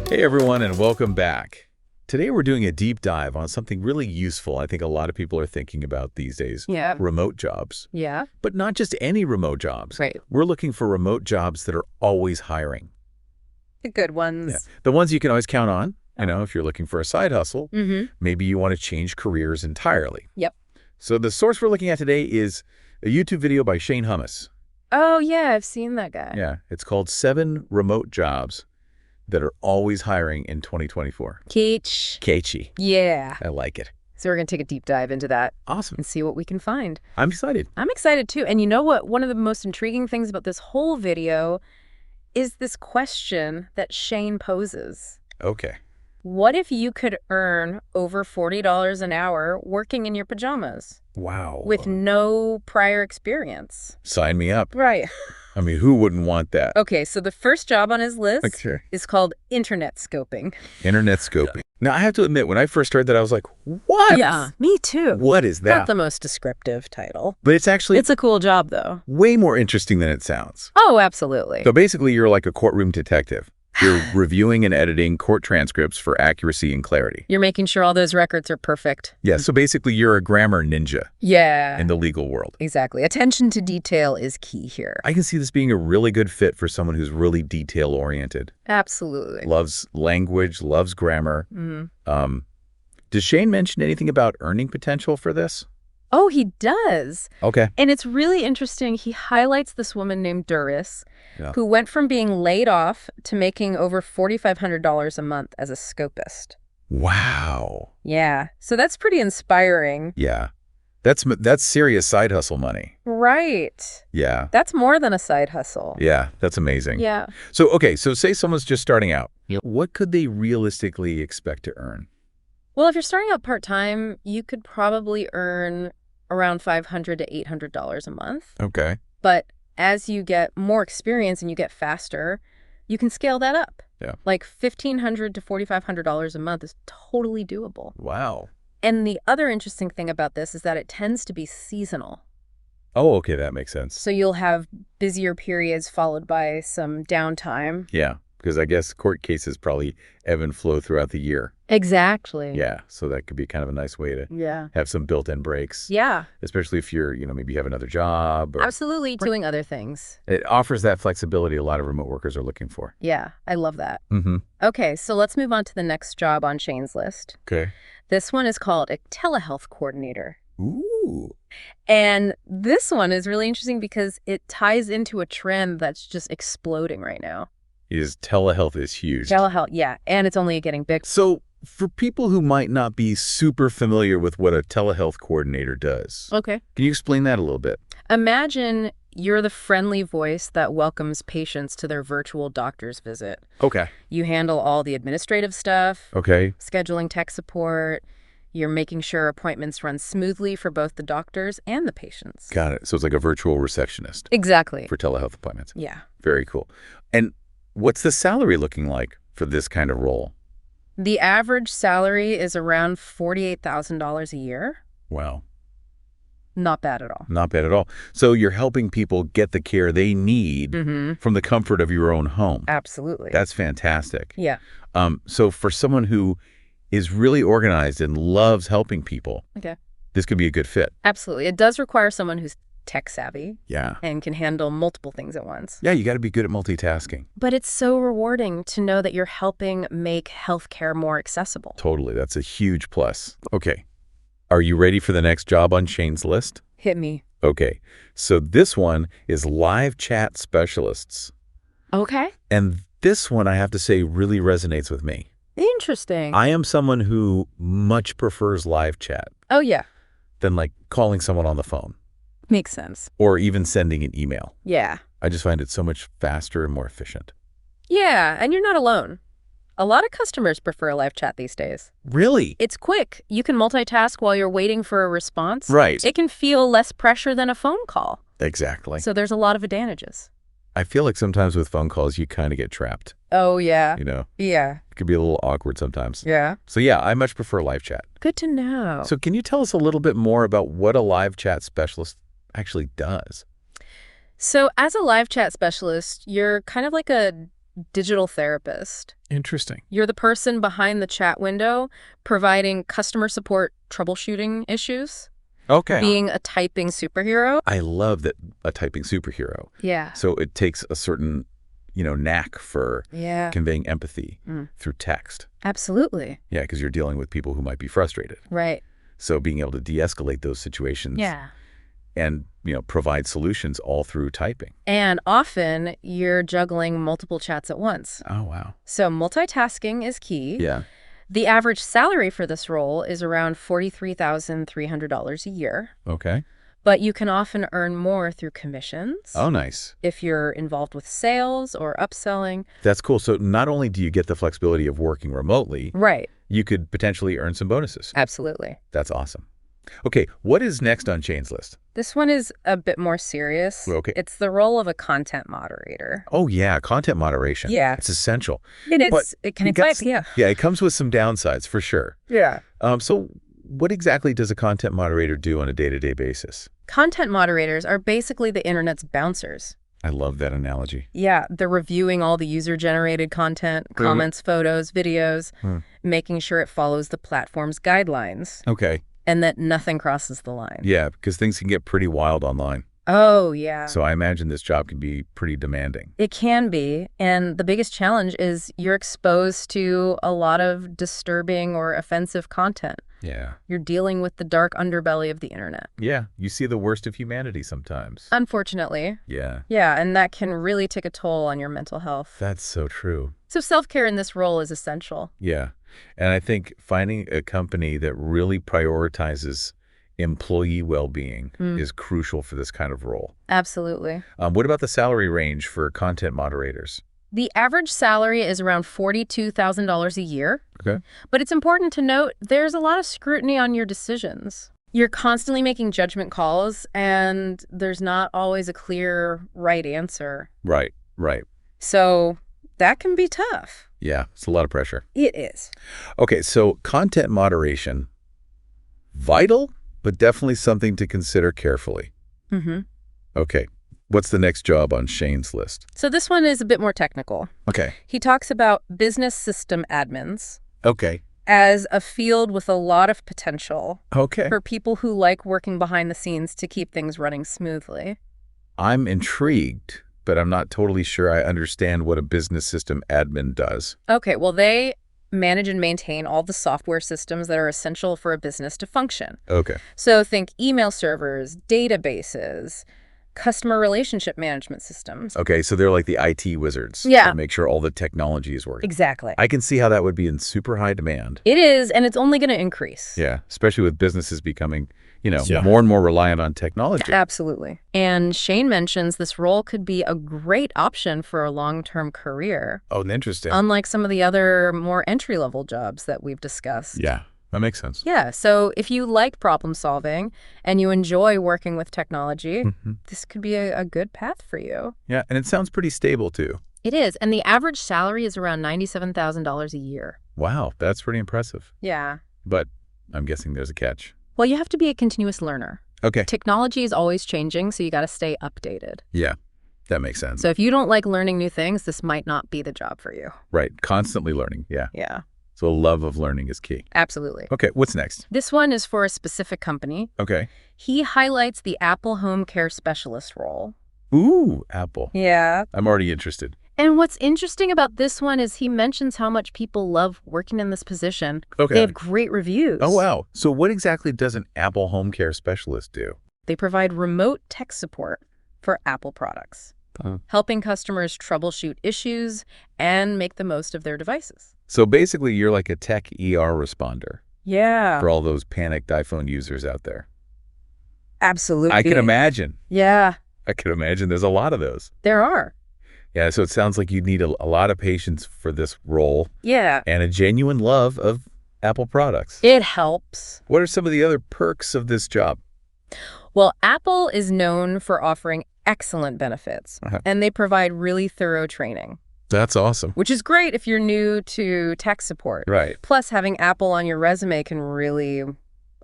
Hey everyone, and welcome back. Today we're doing a deep dive on something really useful I think a lot of people are thinking about these days. Yeah. Remote jobs. Yeah. But not just any remote jobs. Right. We're looking for remote jobs that are always hiring. The good ones. Yeah. The ones you can always count on. You know, if you're looking for a side hustle, maybe you want to change careers entirely. Yep. So the source we're looking at today is a YouTube video by Shane Hummus. Oh, yeah, I've seen that guy. Yeah. It's called 7 Remote Jobs That Are Always Hiring in 2024. Catchy. Yeah. I like it. So we're going to take a deep dive into that. Awesome. And see what we can find. I'm excited. I'm excited, too. And you know what? One of the most intriguing things about this whole video is this question that Shane poses. Okay. What if you could earn over $40 an hour working in your pajamas? Wow. With no prior experience. Sign me up. Right. I mean, who wouldn't want that? Okay, so the first job on his list is called internet scoping. Internet scoping. Now, I have to admit, when I first heard that, I was like, what? Yeah, me too. What is that? Not the most descriptive title. But it's actually It's a cool job, though. way more interesting than it sounds. Oh, absolutely. So basically, you're like a courtroom detective. You're reviewing and editing court transcripts for accuracy and clarity. You're making sure all those records are perfect. Yeah, so basically, you're a grammar ninja Yeah. in the legal world. Exactly. Attention to detail is key here. I can see this being a really good fit for someone who's really detail-oriented. Absolutely. Loves language, loves grammar. Does Shane mention anything about earning potential for this? Oh, he does. Okay. And it's really interesting. He highlights this woman named Duris, Yeah. who went from being laid off to making over $4,500 a month as a scopist. Wow. Yeah. So that's pretty inspiring. Yeah. That's serious side hustle money. Right. Yeah. That's more than a side hustle. Yeah, that's amazing. Yeah. So, okay, so say someone's just starting out. What could they realistically expect to earn? Well, if you're starting out part-time, you could probably earn around $500 to $800 a month. Okay. But as you get more experience and you get faster, you can scale that up. Yeah. Like $1,500 to $4,500 a month is totally doable. Wow. And the other interesting thing about this is that it tends to be seasonal. Oh, okay, that makes sense. So you'll have busier periods followed by some downtime. Yeah, because I guess court cases probably ebb and flow throughout the year. Exactly. Yeah, so that could be kind of a nice way to have some built-in breaks. Yeah. Especially if you're, maybe you have another job. Or Absolutely. Doing other things. It offers that flexibility a lot of remote workers are looking for. Yeah, I love that. Mm-hmm. Okay, so let's move on to the next job on Shane's list. Okay. This one is called a telehealth coordinator. Ooh. And this one is really interesting because it ties into a trend that's just exploding right now. Telehealth is huge. Telehealth, yeah, and it's only getting bigger. So for people who might not be super familiar with what a telehealth coordinator does, Okay. can you explain that a little bit? Imagine you're the friendly voice that welcomes patients to their virtual doctor's visit. Okay. You handle all the administrative stuff, Okay. scheduling tech support. You're making sure appointments run smoothly for both the doctors and the patients. Got it. So it's like a virtual receptionist Exactly. for telehealth appointments. Yeah. Very cool. And what's the salary looking like for this kind of role? The average salary is around $48,000 a year. Wow. Not bad at all. Not bad at all. So you're helping people get the care they need from the comfort of your own home. Absolutely. That's fantastic. Yeah. So for someone who is really organized and loves helping people, this could be a good fit. Absolutely. It does require someone who's tech savvy. Yeah. And can handle multiple things at once. Yeah, you got to be good at multitasking. But it's so rewarding to know that you're helping make healthcare more accessible. Totally. That's a huge plus. Okay. Are you ready for the next job on Shane's list? Hit me. Okay. So this one is live chat specialists. Okay. And this one, I have to say, really resonates with me. Interesting. I am someone who much prefers live chat Oh, yeah. than like calling someone on the phone Makes sense. or even sending an email. Yeah. I just find it so much faster and more efficient. Yeah, and you're not alone. A lot of customers prefer live chat these days. Really? It's quick. You can multitask while you're waiting for a response. Right. It can feel less pressure than a phone call. Exactly. So there's a lot of advantages. I feel like sometimes with phone calls, you kind of get trapped. Oh, yeah. Yeah. It could be a little awkward sometimes. Yeah. So yeah, I much prefer live chat. Good to know. So can you tell us a little bit more about what a live chat specialist actually does? So as a live chat specialist, you're kind of like a digital therapist. Interesting. You're the person behind the chat window providing customer support troubleshooting issues, Okay. being a typing superhero. I love that, a typing superhero. Yeah. So it takes a certain, knack for Yeah. conveying empathy through text. Absolutely. Yeah, because you're dealing with people who might be frustrated. Right. So being able to de-escalate those situations Yeah. and, provide solutions all through typing. And often you're juggling multiple chats at once. Oh, wow. So multitasking is key. Yeah. The average salary for this role is around $43,300 a year, Okay. but you can often earn more through commissions Oh, nice. if you're involved with sales or upselling. That's cool. So not only do you get the flexibility of working remotely, Right. you could potentially earn some bonuses. Absolutely. That's awesome. Okay, what is next on Shane's list? This one is a bit more serious. Okay. It's the role of a content moderator. Oh, yeah, content moderation. Yeah. It's essential. It is. But It can it gets- yeah. Yeah, it comes with some downsides for sure. Yeah. So what exactly does a content moderator do on a day-to-day basis? Content moderators are basically the internet's bouncers. I love that analogy. Yeah, they're reviewing all the user-generated content, comments, photos, videos, making sure it follows the platform's guidelines, Okay. and that nothing crosses the line. Yeah, because things can get pretty wild online. Oh, yeah. So I imagine this job can be pretty demanding. It can be, and the biggest challenge is you're exposed to a lot of disturbing or offensive content. Yeah. You're dealing with the dark underbelly of the internet. Yeah, you see the worst of humanity sometimes. Unfortunately. Yeah, Yeah, and that can really take a toll on your mental health. that's so true. So self-care in this role is essential. Yeah, and I think finding a company that really prioritizes employee well-being is crucial for this kind of role. Absolutely. What about the salary range for content moderators? The average salary is around $42,000 a year. Okay. But it's important to note there's a lot of scrutiny on your decisions. You're constantly making judgment calls, and there's not always a clear right answer. Right, right. So that can be tough. Yeah, it's a lot of pressure. It is. Okay, so content moderation, vital, but definitely something to consider carefully. Mm-hmm. Okay, what's the next job on Shane's list? So this one is a bit more technical. Okay. He talks about business system admins Okay. as a field with a lot of potential Okay. for people who like working behind the scenes to keep things running smoothly. I'm intrigued, but I'm not totally sure I understand what a business system admin does. Okay, well, they manage and maintain all the software systems that are essential for a business to function. Okay. So think email servers, databases, customer relationship management systems. Okay, so they're like the IT wizards. Yeah. To make sure all the technology is working. Exactly. I can see how that would be in super high demand. It is, and it's only going to increase. Yeah, especially with businesses becoming, Yeah. more and more reliant on technology. Absolutely. And Shane mentions this role could be a great option for a long-term career, Oh, interesting. unlike some of the other more entry-level jobs that we've discussed. Yeah, that makes sense. Yeah, so if you like problem solving and you enjoy working with technology, this could be a good path for you. Yeah, and it sounds pretty stable too. It is, and the average salary is around $97,000 a year. Wow, that's pretty impressive. Yeah. But I'm guessing there's a catch. Well, you have to be a continuous learner. Okay. Technology is always changing, so you got to stay updated. Yeah, that makes sense. So if you don't like learning new things, this might not be the job for you. Right, constantly learning. Yeah. Yeah, So a love of learning is key. absolutely. Okay, what's next? This one is for a specific company. Okay. He highlights the Apple Home Care Specialist role. Ooh, Apple. Yeah. I'm already interested. And what's interesting about this one is he mentions how much people love working in this position. Okay. They have great reviews. Oh, wow. So what exactly does an Apple home care specialist do? They provide remote tech support for Apple products, helping customers troubleshoot issues and make the most of their devices. So basically, you're like a tech ER responder Yeah, for all those panicked iPhone users out there. absolutely. I can imagine. Yeah, I can imagine there's a lot of those. there are. Yeah, so it sounds like you need a lot of patience for this role Yeah, and a genuine love of Apple products. it helps. What are some of the other perks of this job? Well, Apple is known for offering excellent benefits, Uh-huh. and they provide really thorough training, That's awesome. which is great if you're new to tech support. Right. Plus, having Apple on your resume can really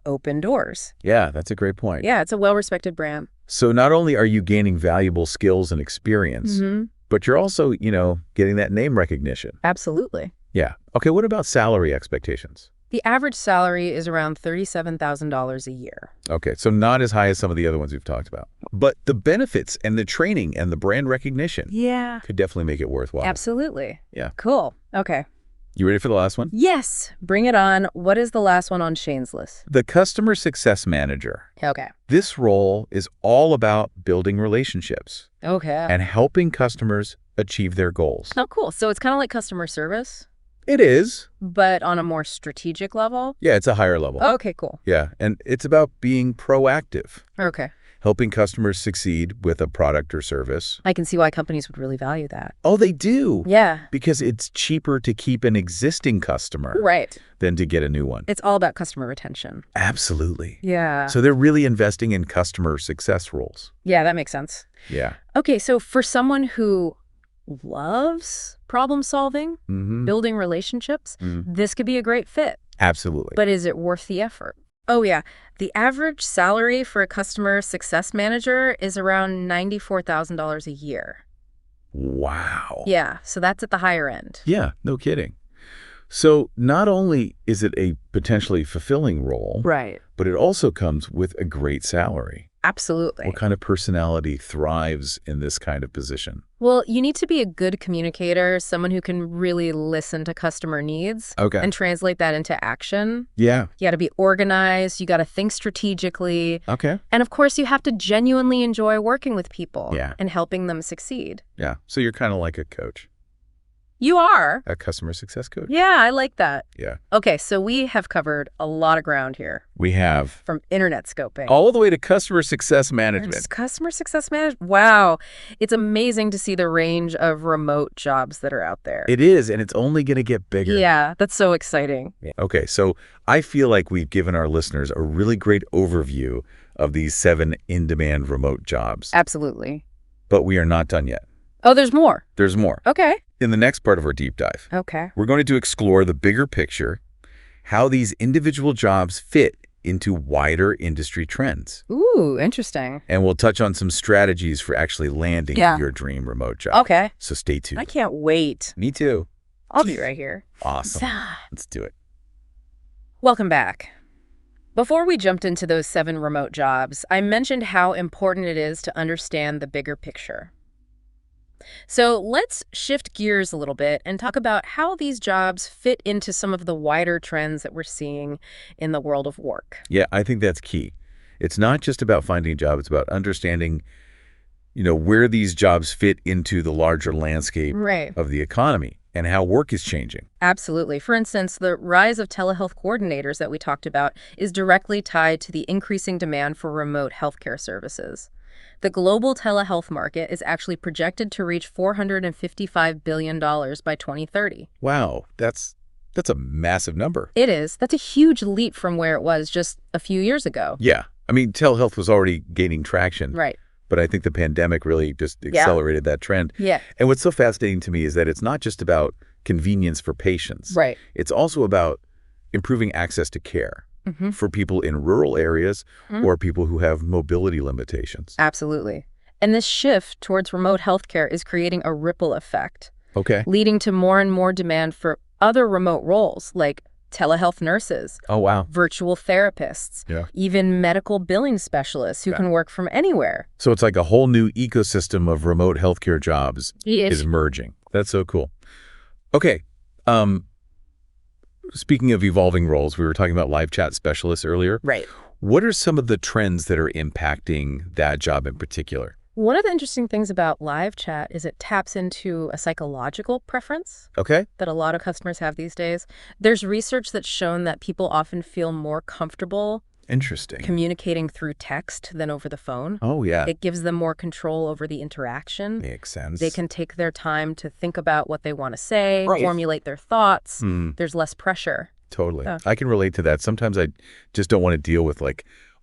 open doors. Yeah, that's a great point. Yeah, it's a well-respected brand. So not only are you gaining valuable skills and experience, Mm-hmm. but you're also, getting that name recognition. Absolutely. Yeah. Okay, what about salary expectations? The average salary is around $37,000 a year. Okay, so not as high as some of the other ones we've talked about. But the benefits and the training and the brand recognition Yeah. could definitely make it worthwhile. Absolutely. Yeah. Cool. Okay. You ready for the last one? Yes. Bring it on. What is the last one on Shane's list? The customer success manager. Okay. This role is all about building relationships Okay. and helping customers achieve their goals. Oh, cool. So it's kind of like customer service, It is. but on a more strategic level? Yeah, it's a higher level. Okay, cool. Yeah, and it's about being proactive, Okay. helping customers succeed with a product or service. I can see why companies would really value that. Oh, they do. Yeah. Because it's cheaper to keep an existing customer Right. than to get a new one. It's all about customer retention. Absolutely. Yeah. So they're really investing in customer success roles. Yeah, that makes sense. Yeah. Okay, so for someone who loves problem solving, building relationships, this could be a great fit. Absolutely. But is it worth the effort? Oh, yeah. The average salary for a customer success manager is around $94,000 a year. Wow. Yeah, so that's at the higher end. Yeah, no kidding. So not only is it a potentially fulfilling role, Right. but it also comes with a great salary. Absolutely. What kind of personality thrives in this kind of position? Well, you need to be a good communicator, someone who can really listen to customer needs Okay. and translate that into action. Yeah. You got to be organized. You got to think strategically. Okay. And of course, you have to genuinely enjoy working with people Yeah. and helping them succeed. Yeah. So you're kind of like a coach, You are. a customer success coach. Yeah, I like that. Yeah. Okay, so we have covered a lot of ground here, We have from internet scoping. all the way to customer success management. Customer success management. Wow. It's amazing to see the range of remote jobs that are out there. It is, and it's only going to get bigger. Yeah, that's so exciting. Okay, so I feel like we've given our listeners a really great overview of these 7 in-demand remote jobs. Absolutely. But we are not done yet. Oh, there's more. There's more. Okay. In the next part of our deep dive, Okay. we're going to explore the bigger picture, how these individual jobs fit into wider industry trends. Ooh, interesting. And we'll touch on some strategies for actually landing your dream remote job. Okay. So stay tuned. I can't wait. Me too. I'll be right here. Awesome. Let's do it. Welcome back. Before we jumped into those 7 remote jobs, I mentioned how important it is to understand the bigger picture. So let's shift gears a little bit and talk about how these jobs fit into some of the wider trends that we're seeing in the world of work. Yeah, I think that's key. It's not just about finding a job. It's about understanding, where these jobs fit into the larger landscape of the economy and how work is changing. Absolutely. For instance, the rise of telehealth coordinators that we talked about is directly tied to the increasing demand for remote healthcare services. The global telehealth market is actually projected to reach $455 billion by 2030. Wow, that's a massive number. It is. That's a huge leap from where it was just a few years ago. Yeah. I mean, telehealth was already gaining traction. Right. But I think the pandemic really just accelerated that trend. Yeah. And what's so fascinating to me is that it's not just about convenience for patients. Right. It's also about improving access to care for people in rural areas or people who have mobility limitations. Absolutely. And this shift towards remote healthcare is creating a ripple effect, leading to more and more demand for other remote roles like telehealth nurses, virtual therapists, even medical billing specialists who can work from anywhere. So it's like a whole new ecosystem of remote healthcare jobs is emerging. That's so cool. Okay. Speaking of evolving roles, we were talking about live chat specialists earlier. Right. What are some of the trends that are impacting that job in particular? One of the interesting things about live chat is it taps into a psychological preference that a lot of customers have these days. There's research that's shown that people often feel more comfortable communicating through text than over the phone. Oh, yeah. It gives them more control over the interaction. Makes sense. They can take their time to think about what they want to say, formulate their thoughts. There's less pressure. Totally. I can relate to that. Sometimes I just don't want to deal with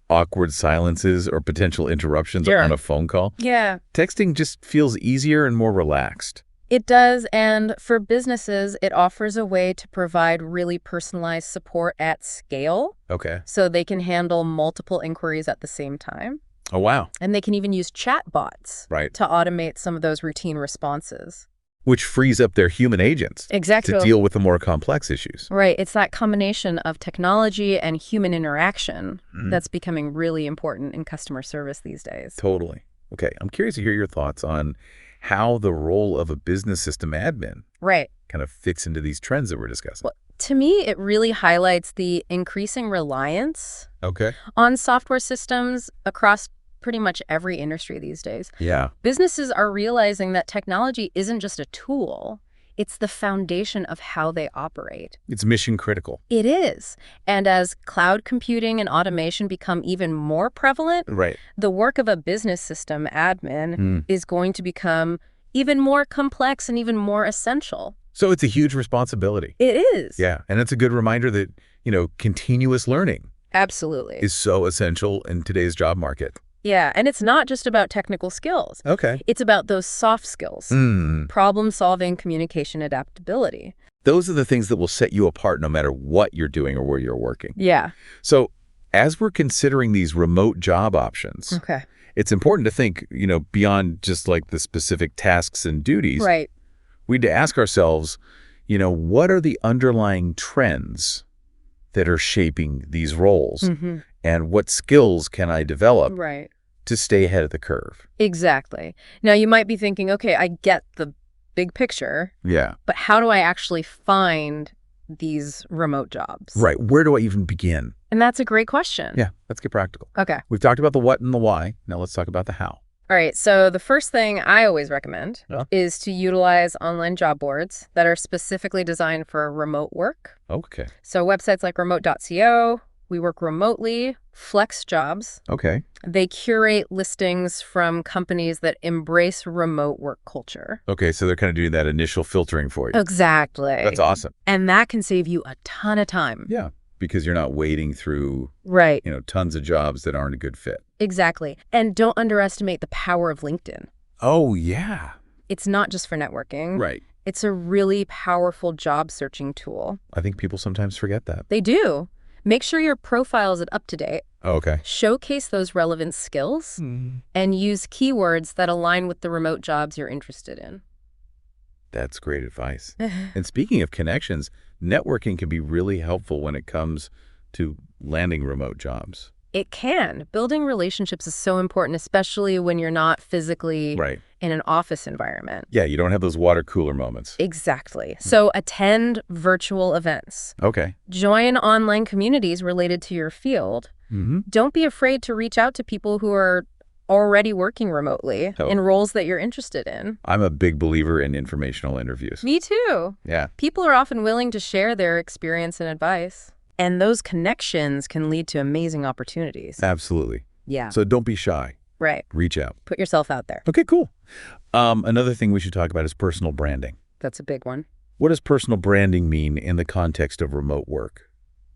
awkward silences or potential interruptions on a phone call. Yeah. Texting just feels easier and more relaxed. It does, and for businesses, it offers a way to provide really personalized support at scale. Okay. So they can handle multiple inquiries at the same time. Oh, wow. And they can even use chatbots to automate some of those routine responses. Which frees up their human agents Exactly. to deal with the more complex issues. Right. It's that combination of technology and human interaction that's becoming really important in customer service these days. Totally. Okay. I'm curious to hear your thoughts on how the role of a business system admin kind of fits into these trends that we're discussing. Well, to me, it really highlights the increasing reliance on software systems across pretty much every industry these days. Yeah. Businesses are realizing that technology isn't just a tool, it's the foundation of how they operate. It's mission critical. It is. And as cloud computing and automation become even more prevalent, the work of a business system admin is going to become even more complex and even more essential. So it's a huge responsibility. It is. Yeah. And it's a good reminder that, continuous learning is so essential in today's job market. Yeah, and it's not just about technical skills. It's about those soft skills, problem-solving, communication, adaptability. Those are the things that will set you apart no matter what you're doing or where you're working. Yeah. So as we're considering these remote job options, it's important to think, beyond just like the specific tasks and duties. We need to ask ourselves, what are the underlying trends that are shaping these roles? And what skills can I develop to stay ahead of the curve? Exactly. Now, you might be thinking, okay, I get the big picture. Yeah. But how do I actually find these remote jobs? Right. Where do I even begin? And that's a great question. Yeah. Let's get practical. Okay. We've talked about the what and the why. Now let's talk about the how. All right. So the first thing I always recommend is to utilize online job boards that are specifically designed for remote work. Okay. So websites like remote.co, We Work Remotely, Flex Jobs. Okay. They curate listings from companies that embrace remote work culture. Okay, so they're kind of doing that initial filtering for you. Exactly. That's awesome. And that can save you a ton of time. Yeah, because you're not wading through, tons of jobs that aren't a good fit. Exactly. And don't underestimate the power of LinkedIn. Oh, yeah. It's not just for networking. Right. It's a really powerful job searching tool. I think people sometimes forget that. They do. Make sure your profile is up to date. Oh, okay. Showcase those relevant skills and use keywords that align with the remote jobs you're interested in. That's great advice. And speaking of connections, networking can be really helpful when it comes to landing remote jobs. It can. Building relationships is so important, especially when you're not physically in an office environment. Yeah, you don't have those water cooler moments. Exactly. So attend virtual events. Okay. Join online communities related to your field. Don't be afraid to reach out to people who are already working remotely in roles that you're interested in. I'm a big believer in informational interviews. Me too. Yeah. People are often willing to share their experience and advice. And those connections can lead to amazing opportunities. Absolutely. Yeah. So don't be shy. Right. Reach out. Put yourself out there. Okay, cool. Another thing we should talk about is personal branding. That's a big one. What does personal branding mean in the context of remote work?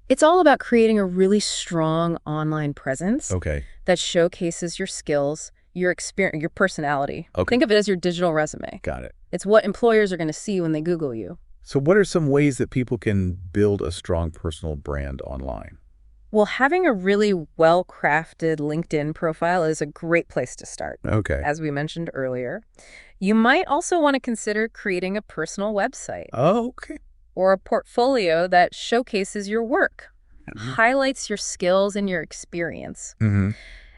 It's all about creating a really strong online presence that showcases your skills, your experience, your personality. Think of it as your digital resume. Got it. It's what employers are going to see when they Google you. So what are some ways that people can build a strong personal brand online? Well, having a really well-crafted LinkedIn profile is a great place to start. Okay. As we mentioned earlier. You might also want to consider creating a personal website. Oh, okay. Or a portfolio that showcases your work, highlights your skills and your experience.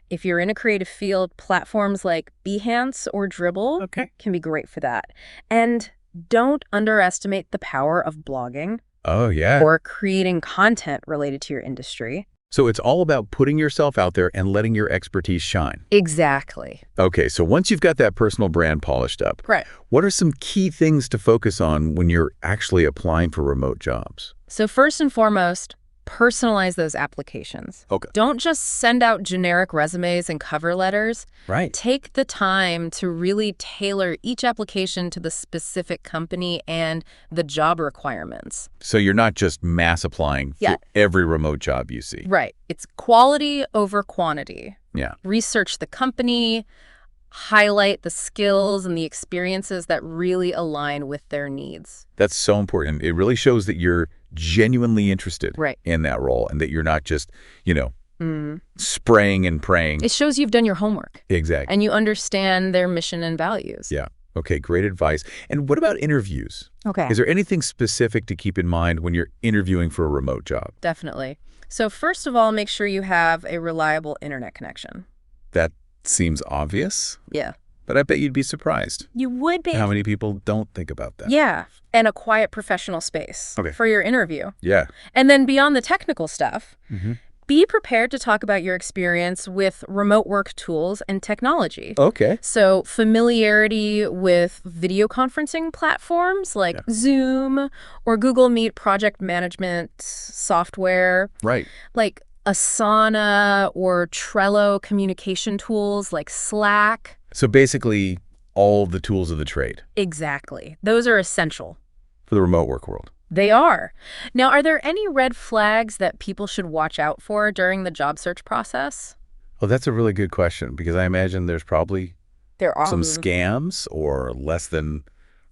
If you're in a creative field, platforms like Behance or Dribbble can be great for that. And don't underestimate the power of blogging. Oh, yeah. Or creating content related to your industry. So it's all about putting yourself out there and letting your expertise shine. Exactly. Okay, so once you've got that personal brand polished up, what are some key things to focus on when you're actually applying for remote jobs? So first and foremost, personalize those applications. Don't just send out generic resumes and cover letters. Take the time to really tailor each application to the specific company and the job requirements. So you're not just mass applying for every remote job you see. Right. It's quality over quantity. Yeah. Research the company, highlight the skills and the experiences that really align with their needs. That's so important. It really shows that you're genuinely interested in that role and that you're not just, spraying and praying. It shows you've done your homework. Exactly. And you understand their mission and values. Yeah. Okay, great advice. And what about interviews? Okay. Is there anything specific to keep in mind when you're interviewing for a remote job? Definitely. So first of all, make sure you have a reliable internet connection. That seems obvious. Yeah. But I bet you'd be surprised. You would be. How many people don't think about that? Yeah. And a quiet professional space for your interview. Yeah. And then beyond the technical stuff, be prepared to talk about your experience with remote work tools and technology. Okay. So familiarity with video conferencing platforms like Zoom or Google Meet project management software. Right. Like Asana or Trello communication tools like Slack. So basically all the tools of the trade. Exactly. Those are essential. For the remote work world. They are. Now, are there any red flags that people should watch out for during the job search process? Well, that's a really good question because I imagine there's probably some scams or less than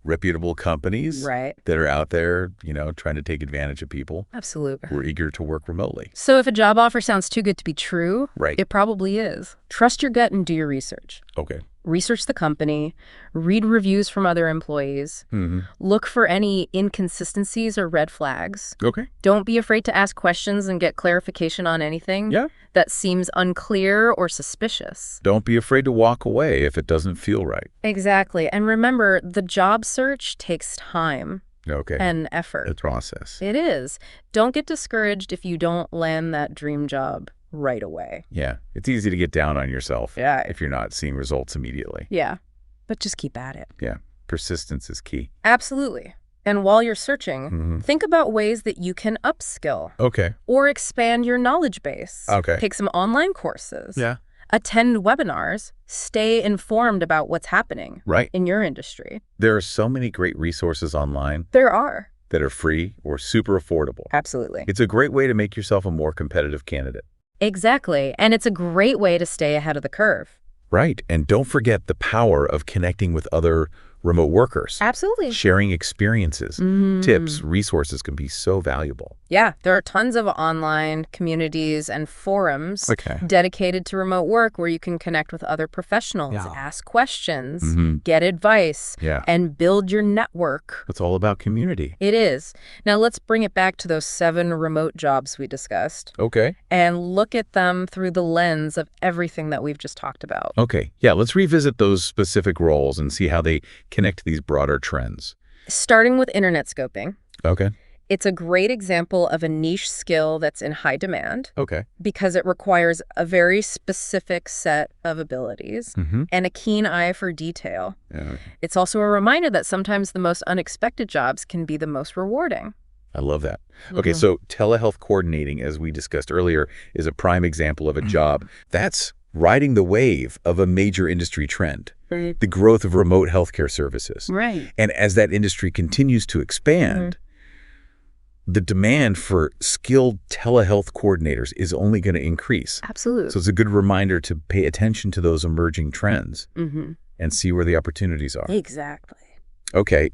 reputable companies that are out there, trying to take advantage of people. Absolutely. Who are eager to work remotely. So if a job offer sounds too good to be true, it probably is. Trust your gut and do your research. Okay. Research the company, read reviews from other employees, look for any inconsistencies or red flags. Okay. Don't be afraid to ask questions and get clarification on anything that seems unclear or suspicious. Don't be afraid to walk away if it doesn't feel right. Exactly. And remember, the job search takes time. And effort. The process. It is. Don't get discouraged if you don't land that dream job right away. Yeah. It's easy to get down on yourself if you're not seeing results immediately. Yeah. But just keep at it. Yeah. Persistence is key. Absolutely. And while you're searching, think about ways that you can upskill. Okay. Or expand your knowledge base. Okay. Take some online courses. Yeah. Attend webinars. Stay informed about what's happening in your industry. There are so many great resources online. There are. That are free or super affordable. Absolutely. It's a great way to make yourself a more competitive candidate. Exactly. And it's a great way to stay ahead of the curve. Right. And don't forget the power of connecting with other remote workers. Absolutely. Sharing experiences, tips, resources can be so valuable. Yeah, there are tons of online communities and forums dedicated to remote work where you can connect with other professionals, ask questions, get advice, and build your network. It's all about community. It is. Now let's bring it back to those 7 remote jobs we discussed. Okay. And look at them through the lens of everything that we've just talked about. Okay. Yeah, let's revisit those specific roles and see how they connect to these broader trends. Starting with internet scoping. Okay. It's a great example of a niche skill that's in high demand. Okay. Because it requires a very specific set of abilities and a keen eye for detail. Yeah. It's also a reminder that sometimes the most unexpected jobs can be the most rewarding. I love that. Okay, so telehealth coordinating, as we discussed earlier, is a prime example of a job that's riding the wave of a major industry trend, the growth of remote healthcare services. Right. And as that industry continues to expand, the demand for skilled telehealth coordinators is only going to increase. Absolutely. So it's a good reminder to pay attention to those emerging trends and see where the opportunities are. Exactly. Okay.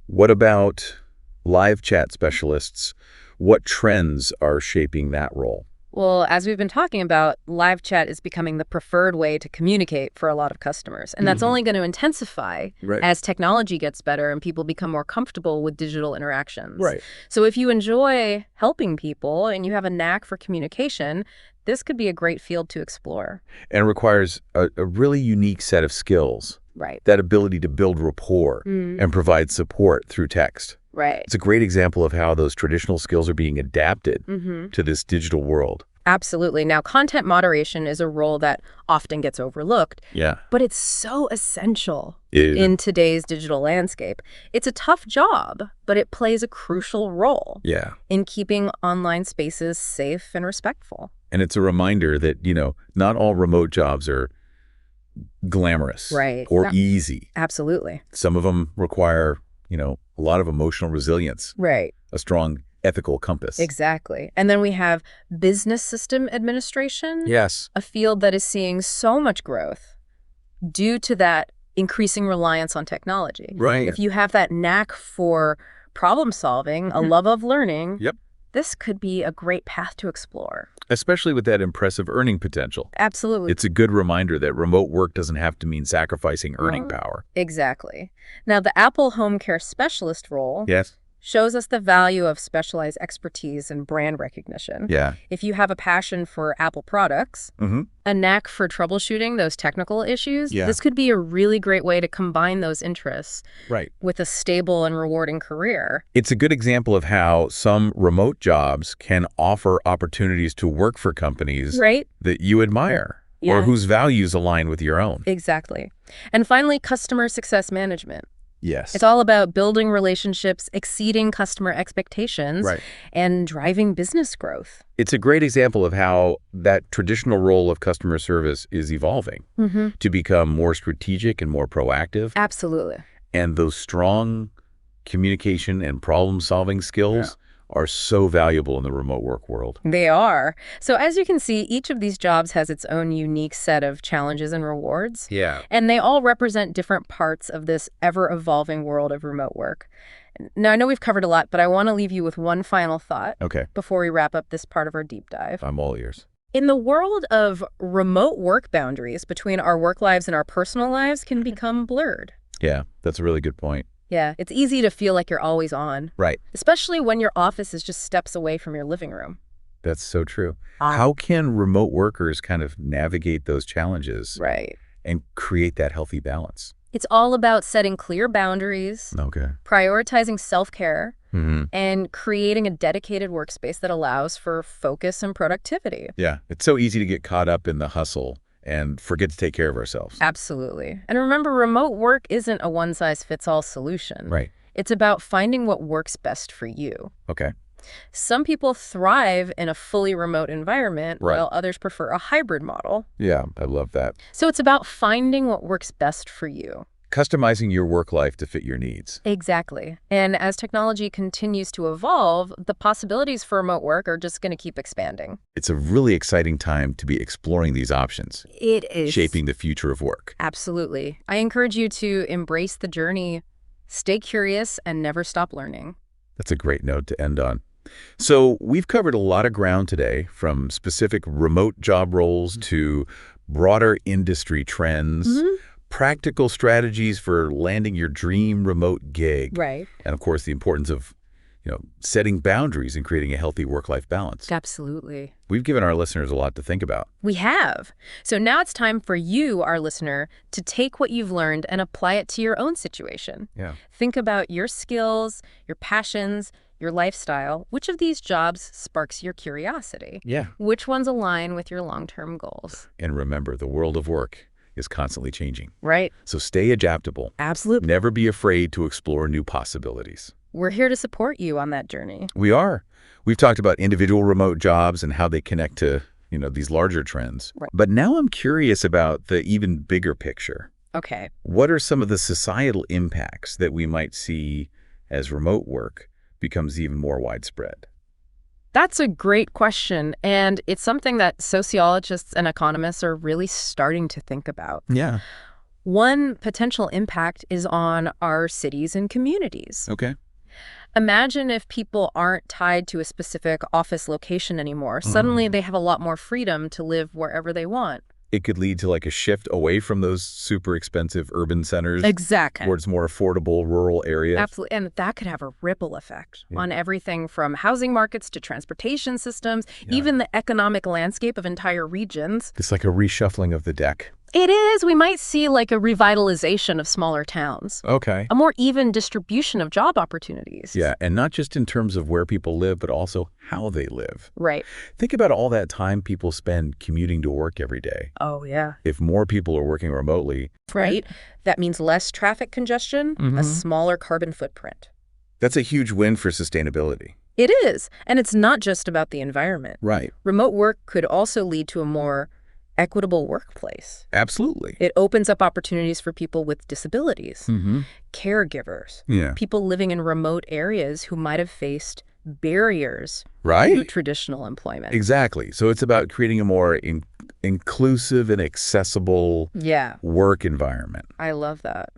What about live chat specialists? What trends are shaping that role? Well, as we've been talking about, live chat is becoming the preferred way to communicate for a lot of customers. And that's only going to intensify as technology gets better and people become more comfortable with digital interactions. Right. So if you enjoy helping people and you have a knack for communication, this could be a great field to explore. And requires a really unique set of skills. Right. That ability to build rapport and provide support through text. Right. It's a great example of how those traditional skills are being adapted to this digital world. Absolutely. Now, content moderation is a role that often gets overlooked. Yeah. But it's so essential in today's digital landscape. It's a tough job, but it plays a crucial role in keeping online spaces safe and respectful. And it's a reminder that, not all remote jobs are glamorous or easy. Absolutely. Some of them require, a lot of emotional resilience. Right. A strong ethical compass. Exactly. And then we have business system administration. Yes. A field that is seeing so much growth due to that increasing reliance on technology. Right. If you have that knack for problem solving, a love of learning, this could be a great path to explore. Especially with that impressive earning potential. Absolutely. It's a good reminder that remote work doesn't have to mean sacrificing earning power. Exactly. Now, the Apple Home Care Specialist role Yes. shows us the value of specialized expertise and brand recognition. Yeah. If you have a passion for Apple products, a knack for troubleshooting those technical issues, this could be a really great way to combine those interests with a stable and rewarding career. It's a good example of how some remote jobs can offer opportunities to work for companies that you admire or whose values align with your own. Exactly. And finally, customer success management. Yes. It's all about building relationships, exceeding customer expectations, and driving business growth. It's a great example of how that traditional role of customer service is evolving to become more strategic and more proactive. Absolutely. And those strong communication and problem-solving skills are so valuable in the remote work world. They are. So as you can see, each of these jobs has its own unique set of challenges and rewards. Yeah. And they all represent different parts of this ever-evolving world of remote work. Now, I know we've covered a lot, but I want to leave you with one final thought before we wrap up this part of our deep dive. I'm all ears. In the world of remote work, boundaries between our work lives and our personal lives can become blurred. Yeah, that's a really good point. Yeah, it's easy to feel like you're always on. Right. Especially when your office is just steps away from your living room. That's so true. How can remote workers kind of navigate those challenges and create that healthy balance? It's all about setting clear boundaries, prioritizing self-care, and creating a dedicated workspace that allows for focus and productivity. Yeah, it's so easy to get caught up in the hustle and forget to take care of ourselves. Absolutely. And remember, remote work isn't a one-size-fits-all solution. Right. It's about finding what works best for you. Okay. Some people thrive in a fully remote environment, while others prefer a hybrid model. Yeah, I love that. So it's about finding what works best for you. Customizing your work life to fit your needs. Exactly. And as technology continues to evolve, the possibilities for remote work are just going to keep expanding. It's a really exciting time to be exploring these options. It is. Shaping the future of work. Absolutely. I encourage you to embrace the journey, stay curious, and never stop learning. That's a great note to end on. So we've covered a lot of ground today, from specific remote job roles to broader industry trends, practical strategies for landing your dream remote gig. Right. And of course, the importance of, setting boundaries and creating a healthy work-life balance. Absolutely. We've given our listeners a lot to think about. We have. So now it's time for you, our listener, to take what you've learned and apply it to your own situation. Yeah. Think about your skills, your passions, your lifestyle. Which of these jobs sparks your curiosity? Yeah. Which ones align with your long-term goals? And remember, the world of work is constantly changing. Right. So stay adaptable. Absolutely. Never be afraid to explore new possibilities. We're here to support you on that journey. We are. We've talked about individual remote jobs and how they connect to, these larger trends. Right. But now I'm curious about the even bigger picture. Okay. What are some of the societal impacts that we might see as remote work becomes even more widespread? That's a great question, and it's something that sociologists and economists are really starting to think about. Yeah. One potential impact is on our cities and communities. Okay. Imagine if people aren't tied to a specific office location anymore. Suddenly they have a lot more freedom to live wherever they want. It could lead to like a shift away from those super expensive urban centers. Exactly. Towards more affordable rural areas. Absolutely. And that could have a ripple effect on everything from housing markets to transportation systems, even the economic landscape of entire regions. It's like a reshuffling of the deck. It is. We might see like a revitalization of smaller towns. Okay. A more even distribution of job opportunities. Yeah, and not just in terms of where people live, but also how they live. Right. Think about all that time people spend commuting to work every day. Oh, yeah. If more people are working remotely. Right. That means less traffic congestion, a smaller carbon footprint. That's a huge win for sustainability. It is. And it's not just about the environment. Right. Remote work could also lead to a more equitable workplace. Absolutely. It opens up opportunities for people with disabilities, caregivers, people living in remote areas who might have faced barriers to traditional employment. Exactly. So it's about creating a more inclusive and accessible work environment. I love that.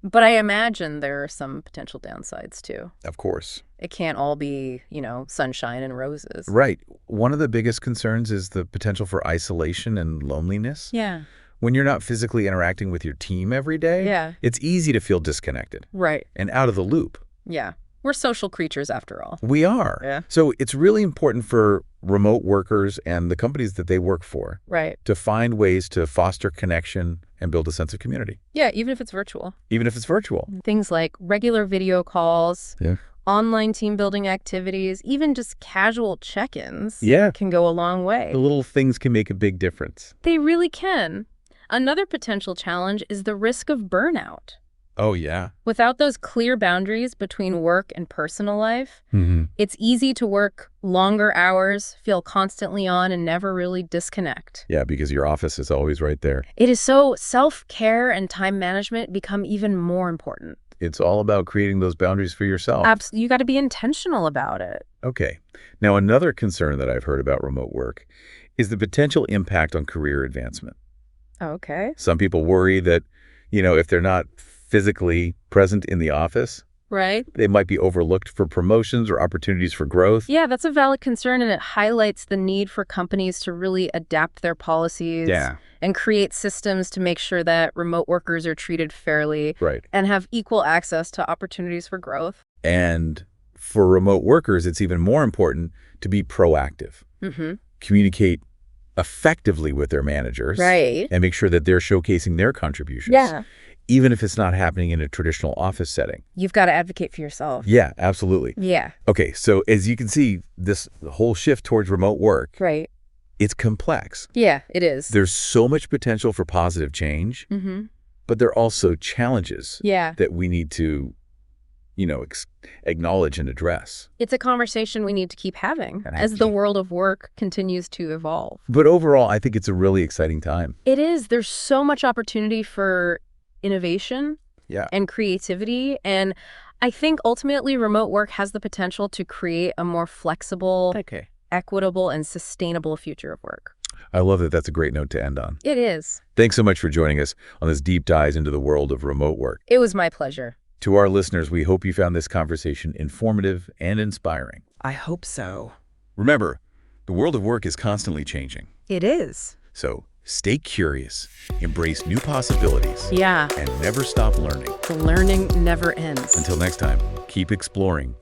But I imagine there are some potential downsides, too. Of course. It can't all be, sunshine and roses. Right. One of the biggest concerns is the potential for isolation and loneliness. Yeah. When you're not physically interacting with your team every day, it's easy to feel disconnected. Right. And out of the loop. Yeah. We're social creatures, after all. We are. Yeah. So it's really important for remote workers and the companies that they work for to find ways to foster connection and build a sense of community. Yeah, even if it's virtual. Even if it's virtual. Things like regular video calls, online team building activities, even just casual check-ins can go a long way. The little things can make a big difference. They really can. Another potential challenge is the risk of burnout. Oh, yeah. Without those clear boundaries between work and personal life, it's easy to work longer hours, feel constantly on, and never really disconnect. Yeah, because your office is always right there. It is so self-care and time management become even more important. It's all about creating those boundaries for yourself. Absolutely. You got to be intentional about it. Okay. Now, another concern that I've heard about remote work is the potential impact on career advancement. Okay. Some people worry that, if they're not physically present in the office, they might be overlooked for promotions or opportunities for growth. Yeah, that's a valid concern, and it highlights the need for companies to really adapt their policies and create systems to make sure that remote workers are treated fairly and have equal access to opportunities for growth. And for remote workers, it's even more important to be proactive, communicate effectively with their managers, and make sure that they're showcasing their contributions. Even if it's not happening in a traditional office setting. You've got to advocate for yourself. Yeah, absolutely. Yeah. Okay, so as you can see, this whole shift towards remote work, it's complex. Yeah, it is. There's so much potential for positive change, but there are also challenges that we need to, acknowledge and address. It's a conversation we need to keep having as the world of work continues to evolve. But overall, I think it's a really exciting time. It is. There's so much opportunity for innovation and creativity. And I think ultimately remote work has the potential to create a more flexible, equitable, and sustainable future of work. I love that. That's a great note to end on. It is. Thanks so much for joining us on this deep dive into the world of remote work. It was my pleasure. To our listeners, we hope you found this conversation informative and inspiring. I hope so. Remember, the world of work is constantly changing. It is. So stay curious, embrace new possibilities, and never stop learning. The learning never ends. Until next time, keep exploring